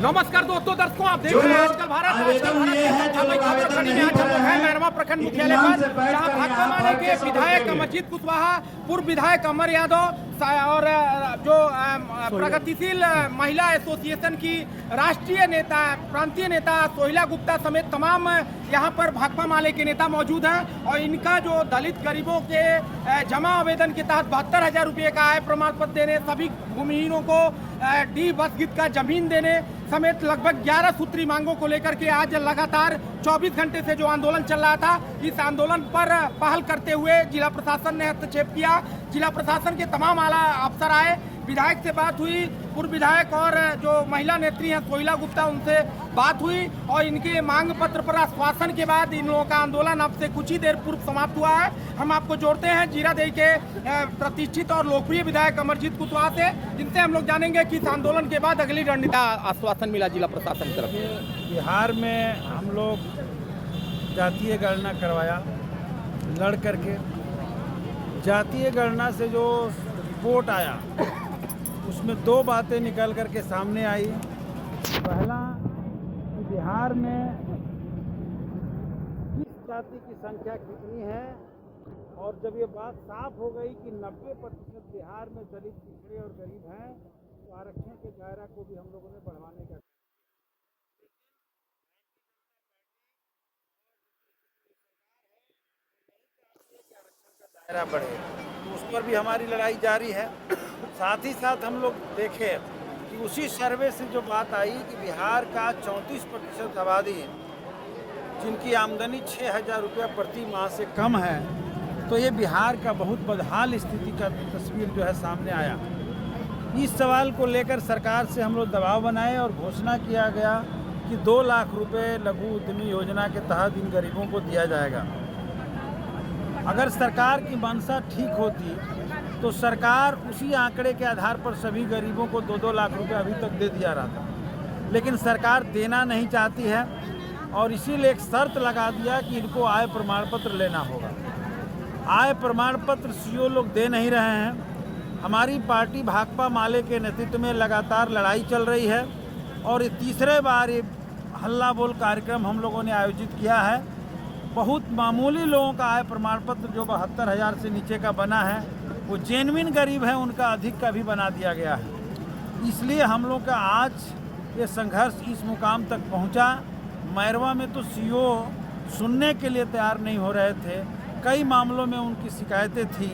नमस्कार दोस्तों, दर्शकों आप देख रहे हैं आजकल भारत मैरवा प्रखंड मुख्यालय पर, जहां भाकपा माले के विधायक अमरजीत कुशवाहा, पूर्व विधायक अमर यादव और जो प्रगतिशील महिला एसोसिएशन की राष्ट्रीय नेता प्रांतीय नेता सोहिला गुप्ता समेत तमाम यहां पर भाकपा माले के नेता मौजूद हैं। और इनका जो दलित गरीबों के जमा आवेदन के तहत 72,000 रुपये का आय प्रमाण पत्र देने, सभी भूमिहीनों को डी बसगित का जमीन देने समेत लगभग 11 सूत्री मांगों को लेकर के आज लगातार 24 घंटे से जो आंदोलन चल रहा था, इस आंदोलन पर पहल करते हुए जिला प्रशासन ने हस्तक्षेप किया। जिला प्रशासन के तमाम आला अफसर आए, विधायक से बात हुई, पूर्व विधायक और जो महिला नेत्री हैं सोहिला गुप्ता, उनसे बात हुई और इनके मांग पत्र पर आश्वासन के बाद इन लोगों का आंदोलन अब से कुछ ही देर पूर्व समाप्त हुआ है। हम आपको जोड़ते हैं जीरादेई के प्रतिष्ठित और लोकप्रिय विधायक अमरजीत कुशवाहा से, जिनसे हम लोग जानेंगे कि इस आंदोलन के बाद अगली रणनीति आश्वासन मिला जिला प्रशासन की तरफ से। बिहार में हम लोग जातीय गणना करवाया लड़ करके। जातीय गणना से जो रिपोर्ट आया उसमें दो बातें निकल करके सामने आई। पहला, बिहार में किस जाति की संख्या कितनी है, और जब ये बात साफ हो गई कि 90% बिहार में दलित, पिछड़े और गरीब हैं, तो आरक्षण के दायरा को भी हम लोगों ने बढ़ाने का दायरा बढ़े, तो उस पर भी हमारी लड़ाई जारी है। साथ ही साथ हम लोग देखें कि उसी सर्वे से जो बात आई कि बिहार का 34% आबादी जिनकी आमदनी 6,000 रुपया प्रति माह से कम है, तो ये बिहार का बहुत बदहाल स्थिति का तस्वीर जो है सामने आया। इस सवाल को लेकर सरकार से हम लोग दबाव बनाए और घोषणा किया गया कि 2 लाख रुपए लघु उद्यमी योजना के तहत इन गरीबों को दिया जाएगा। अगर सरकार की मंशा ठीक होती तो सरकार उसी आंकड़े के आधार पर सभी गरीबों को 2-2 लाख रुपए अभी तक दे दिया रहा था, लेकिन सरकार देना नहीं चाहती है और इसीलिए एक शर्त लगा दिया कि इनको आय प्रमाण पत्र लेना होगा। आय प्रमाण पत्र सीओ लोग दे नहीं रहे हैं। हमारी पार्टी भाकपा माले के नेतृत्व में लगातार लड़ाई चल रही है और ये तीसरे बार ये हल्ला बोल कार्यक्रम हम लोगों ने आयोजित किया है। बहुत मामूली लोगों का आय प्रमाण पत्र जो 72,000 से नीचे का बना है, वो जेन्युइन गरीब है, उनका अधिक का भी बना दिया गया है। इसलिए हम लोग का आज ये संघर्ष इस मुकाम तक पहुंचा। मैरवा में तो सीओ सुनने के लिए तैयार नहीं हो रहे थे, कई मामलों में उनकी शिकायतें थी,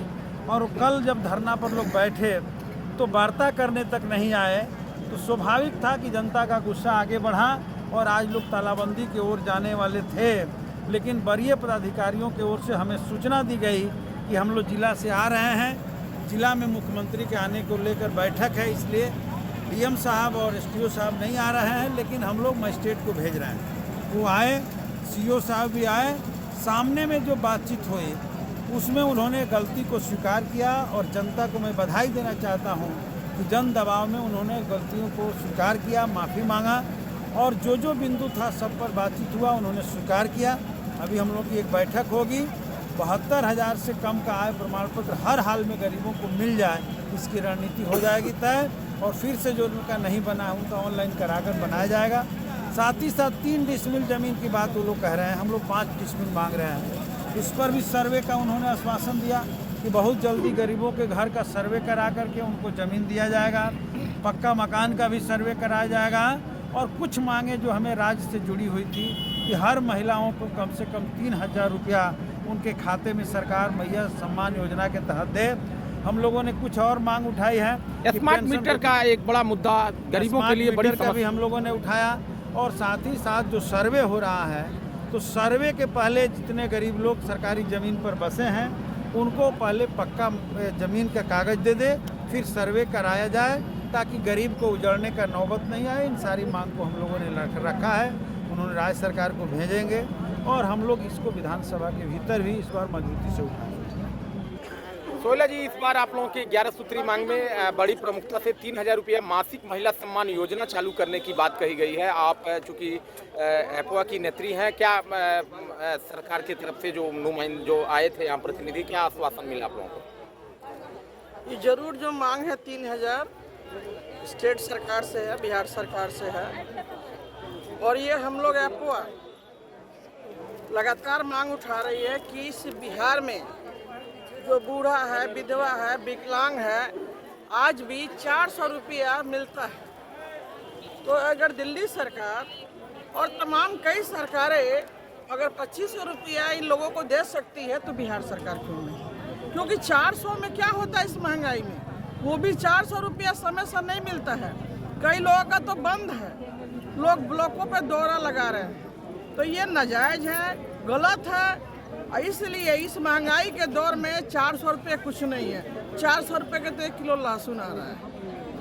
और कल जब धरना पर लोग बैठे तो वार्ता करने तक नहीं आए, तो स्वाभाविक था कि जनता का गुस्सा आगे बढ़ा और आज लोग तालाबंदी की ओर जाने वाले थे। लेकिन वरीय पदाधिकारियों की ओर से हमें सूचना दी गई कि हम लोग जिला से आ रहे हैं, जिला में मुख्यमंत्री के आने को लेकर बैठक है, इसलिए डीएम साहब और एसडीओ साहब नहीं आ रहे हैं, लेकिन हम लोग मजिस्ट्रेट को भेज रहे हैं। वो आए, सीओ साहब भी आए। सामने में जो बातचीत हुई उसमें उन्होंने गलती को स्वीकार किया और जनता को मैं बधाई देना चाहता हूँ कि जन दबाव में उन्होंने गलतियों को स्वीकार किया, माफ़ी मांगा और जो जो बिंदु था सब पर बातचीत हुआ, उन्होंने स्वीकार किया। अभी हम लोग की एक बैठक होगी, 72,000 से कम का आय प्रमाण पत्र हर हाल में गरीबों को मिल जाए, इसकी रणनीति हो जाएगी तय, और फिर से जो उनका नहीं बना है उनका ऑनलाइन कराकर बनाया जाएगा। साथ ही साथ 3 डिसमिल ज़मीन की बात वो लोग कह रहे हैं, हम लोग 5 डिसमिल मांग रहे हैं। इस पर भी सर्वे का उन्होंने आश्वासन दिया कि बहुत जल्दी गरीबों के घर का सर्वे करा करके उनको ज़मीन दिया जाएगा, पक्का मकान का भी सर्वे कराया जाएगा। और कुछ मांगे जो हमें राज्य से जुड़ी हुई थी कि हर महिलाओं को कम से कम 3,000 रुपया उनके खाते में सरकार मैया सम्मान योजना के तहत दे। हम लोगों ने कुछ और मांग उठाई है। स्मार्ट मीटर का एक बड़ा मुद्दा गरीबों के लिए बड़ी समस्या भी हम लोगों ने उठाया, और साथ ही साथ जो सर्वे हो रहा है, तो सर्वे के पहले जितने गरीब लोग सरकारी ज़मीन पर बसे हैं उनको पहले पक्का ज़मीन का कागज़ दे दे, फिर सर्वे कराया जाए ताकि गरीब को उजड़ने का नौबत नहीं आए। इन सारी मांग को हम लोगों ने रखा है, उन्होंने राज्य सरकार को भेजेंगे और हम लोग इसको विधानसभा के भीतर भी इस बार मजबूती से उठाएंगे। सोहिला जी, इस बार आप लोगों की 11 सूत्री मांग में बड़ी प्रमुखता से 3,000 रुपया मासिक महिला सम्मान योजना चालू करने की बात कही गई है। आप चूँकि एपवा की नेत्री हैं, क्या सरकार की तरफ से जो आए थे यहाँ प्रतिनिधि, क्या आश्वासन मिला आप लोगों को? ये जरूर जो मांग है 3,000 स्टेट सरकार से है, बिहार सरकार से है। और ये हम लोग आपको लगातार मांग उठा रही है कि इस बिहार में जो बूढ़ा है, विधवा है, विकलांग है, आज भी 400 रुपया मिलता है। तो अगर दिल्ली सरकार और तमाम कई सरकारें अगर 2500 रुपया इन लोगों को दे सकती है तो बिहार सरकार क्यों नहीं? क्योंकि 400 में क्या होता है इस महंगाई में? वो भी 400 रुपया समय से नहीं मिलता है। कई लोगों का तो बंद है, लोग ब्लॉकों पे दौरा लगा रहे हैं। तो ये नाजायज है, गलत है। इसलिए इस महंगाई के दौर में 400 रुपये कुछ नहीं है। 400 रुपये के तो 1 किलो लहसुन आ रहा है,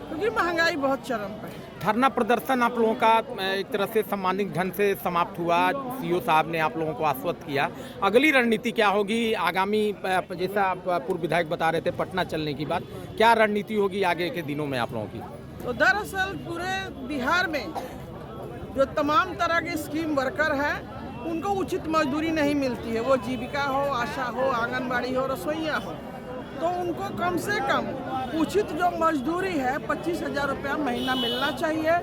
क्योंकि महंगाई बहुत चरम पे है। धरना प्रदर्शन आप लोगों का एक तरह से सम्मानित ढंग से समाप्त हुआ। सीओ साहब ने आप लोगों को आश्वस्त किया। अगली रणनीति क्या होगी आगामी, जैसा आप पूर्व विधायक बता रहे थे पटना चलने की बात, क्या रणनीति होगी आगे के दिनों में आप लोगों की? तो दरअसल पूरे बिहार में जो तमाम तरह के स्कीम वर्कर हैं उनको उचित मजदूरी नहीं मिलती है। वो जीविका हो, आशा हो, आंगनबाड़ी हो, रसोइया हो, तो उनको कम से कम उचित जो मजदूरी है 25,000 रुपया महीना मिलना चाहिए।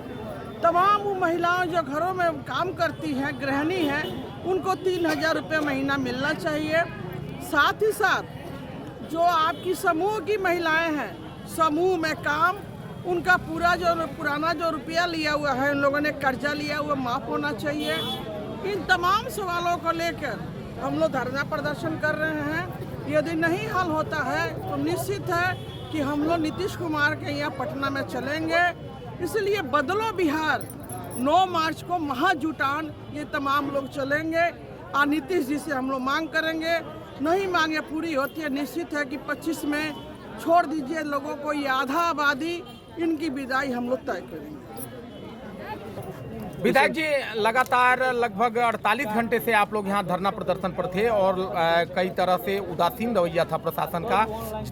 तमाम वो महिलाएं जो घरों में काम करती हैं, गृहिणी हैं, उनको 3,000 रुपया महीना मिलना चाहिए। साथ ही साथ जो आपकी समूह की महिलाएं हैं, समूह में काम, उनका पुराना जो रुपया लिया हुआ है, उन लोगों ने कर्जा लिया हुआ माफ़ होना चाहिए। इन तमाम सवालों को लेकर हम लोग धरना प्रदर्शन कर रहे हैं। यदि नहीं हल होता है तो निश्चित है कि हम लोग नीतीश कुमार के यहाँ पटना में चलेंगे। इसलिए बदलो बिहार 9 मार्च को महाजुटान ये तमाम लोग चलेंगे और नीतीश जी से हम लोग मांग करेंगे। नहीं मांगे पूरी होती है, निश्चित है कि 25 में छोड़ दीजिए लोगों को, ये आधा आबादी, इनकी विदाई हम लोग तय करेंगे। विधायक जी, लगातार लगभग 48 घंटे से आप लोग यहाँ धरना प्रदर्शन पर थे और कई तरह से उदासीन रवैया था प्रशासन का।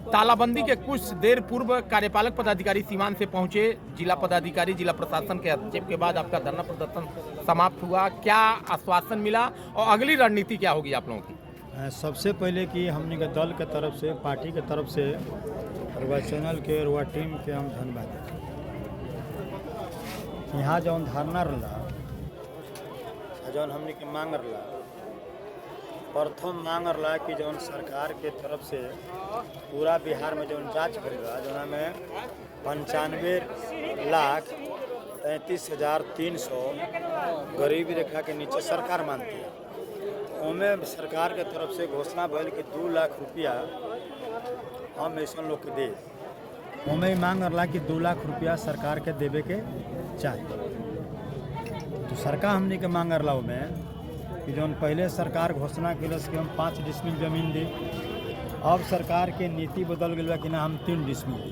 तालाबंदी के कुछ देर पूर्व कार्यपालक पदाधिकारी सीमांत से पहुंचे, जिला पदाधिकारी, जिला प्रशासन के हस्तक्षेप के बाद आपका धरना प्रदर्शन समाप्त हुआ। क्या आश्वासन मिला और अगली रणनीति क्या होगी आप लोगों की? सबसे पहले कि हमने के दल के तरफ से, पार्टी के तरफ से, रुआ चैनल के, रुआ टीम के हम धन्यवाद। यहाँ जौन धारणा रहा, जौन हमने के मांग रहा, प्रथम मांग रहा कि जौन सरकार के तरफ से पूरा बिहार में जौन जांच करेगा, जौन में 95,33,300 गरीबी रेखा के नीचे सरकार मानती है। उनमें सरकार के तरफ से घोषणा भइल कि 2 लाख रुपया हम ऐसा लोग के दे। उनमें मांग रहा कि 2 लाख रुपया सरकार के देवे के चाहिए। तो सरकार हमने के मांग रहा में कि जौन पहले सरकार घोषणा कैलस कि हम 5 डिसमिल जमीन दी, अब सरकार के नीति बदल गई कि ना हम 3 डिसमिल दी।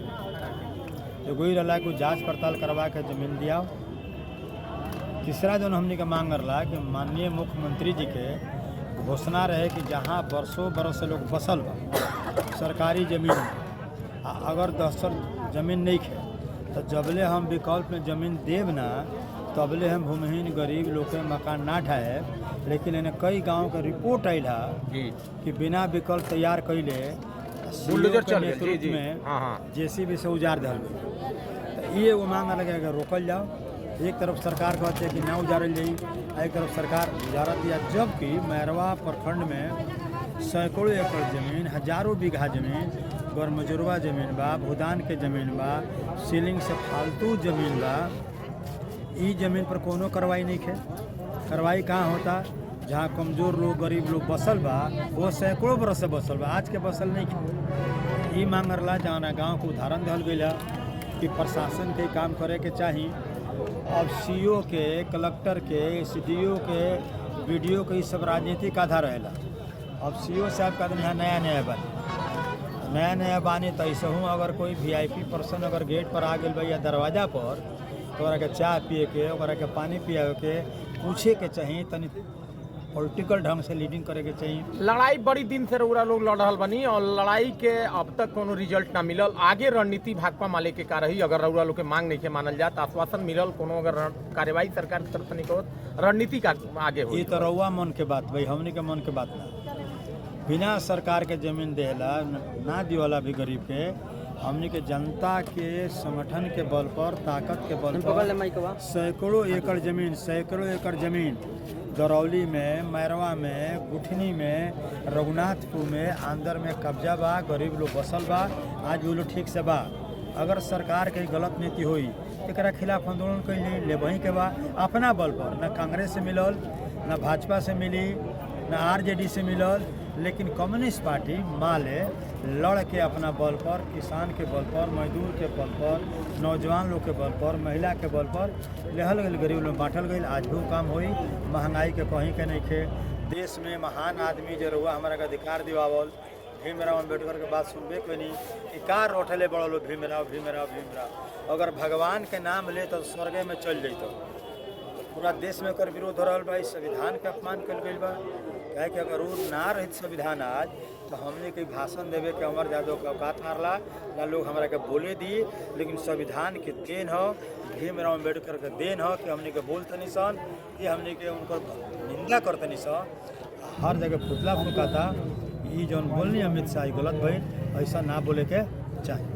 तो कोई रहा कि जांच पड़ताल करवा के जमीन दिया। तीसरा जौन हमने के मांग रहा कि माननीय मुख्यमंत्री जी के घोषणा रहे कि जहाँ बरसों बरस से लोग बसल बा सरकारी जमीन, अगर 10 जमीन नहीं है तो जबले हम विकल्प में जमीन देव ना, तबले हम भूमिहीन गरीब लोग के मकान ना ढाए। लेकिन इन्हें कई गांव के रिपोर्ट आयल है कि बिना विकल्प तैयार कैले नेतृत्व में जेसीबी से उजाड़ दिल। तो ये वो मांग लगे अगर रोकल जाओ, एक तरफ सरकार कहते हैं कि ना उजाड़ल जाई, एक तरफ सरकार उजाड़ा दिया। जबकि मैरवा प्रखंड में सैकड़ों एकड़ जमीन, हजारों बीघा जमीन गरमजुरवा जमीन बा, भूदान के जमीन बा, सीलिंग से फालतू जमीन बा। ई जमीन पर कोनो कार्रवाई नहीं है। कार्रवाई कहाँ होता? जहाँ कमज़ोर लोग, गरीब लोग बसल बा, वो सैकड़ों बरस से बसल बा, आज के बसल नहीं है। ई मांग रहा जहाँ गाँव को उदाहरण दिल गया कि प्रशासन के काम करे के चाहिए। अब सीओ के, कलेक्टर के, एसडीओ के, बीडीओ के, सब राजनीतिक आधार रहेला। अब सीओ साहब का यहाँ नया बानी तो ऐसे हूँ अगर कोई वीआईपी पर्सन अगर गेट पर आ गई या दरवाजा पर, तो ओकरा के चाय पिए के, ओकरा के पानी पियावे के, पूछे के चाहिए, तनी पॉलिटिकल ढंग से लीडिंग करे के चाहिए। लड़ाई बड़ी दिन से रउरा लोग लड़ रहल बनी और लड़ाई के अब तक कोनो रिजल्ट ना मिलल। आगे रणनीति भाकपा माले के का रही? अगर रउरा लोग के मांग नहीं के मानल जात, आश्वासन मिलल, कोनो अगर कार्रवाई सरकार की तरफ से नहीं होत, रणनीति का आगे हो? ये तो रउआ मन के बात भाई, हमने के मन के बात ना। बिना सरकार के जमीन देला ना दिवाला भी गरीब के, हमने के जनता के संगठन के बल पर, ताकत के बल पर सैकड़ों एकड़ जमीन दरौली में, मैरवा में, गुठनी में, रघुनाथपुर में, आंदर में कब्जा बा। गरीब लोग बसल बा, आज वो लोग ठीक से बा। अगर सरकार के गलत नीति हुई एकरा खिलाफ आंदोलन कैली लेबही के बा अपना बल पर। न कांग्रेस से मिलल, न भाजपा से मिली, न आरजेडी से मिलल, लेकिन कम्युनिस्ट पार्टी माले लड़ के अपना बल पर, किसान के बल पर, मजदूर के बल पर, नौजवान लोग के बल पर, महिला के बल पर लेहल गई, गरीब लोग बांटल गई। आज भी काम हुई। महंगाई के कहीं के नहीं खे। देश में महान आदमी जो रहुआ हमारा का अधिकार दिवावल, भीमराव अम्बेडकर के बात सुनबे कोई नहीं कि कार रोठले बड़ो लो भीमराव भीमराव भीमराव। अगर भगवान के नाम ले तो स्वर्ग में चल जैतो। पूरा देश में कर विरोध हो रहा बा, संविधान के अपमान कल गई बा। कहे कि अगर वो ना रहित संविधान आज तो हमने कोई भाषण देवे के अमर यादव के औकात मारला ना, लोग हमारा के बोले दिए। लेकिन संविधान के देन हो, भीमराव अम्बेडकर के देन हो कि हमने के बोलतनी सन, कि हमने के उनको निंदा करतनी सन। हर जगह पुतला फूकाता। ये जौन बोलनी अमित शाह गलत भइल, ऐसा ना बोले के चाहिए।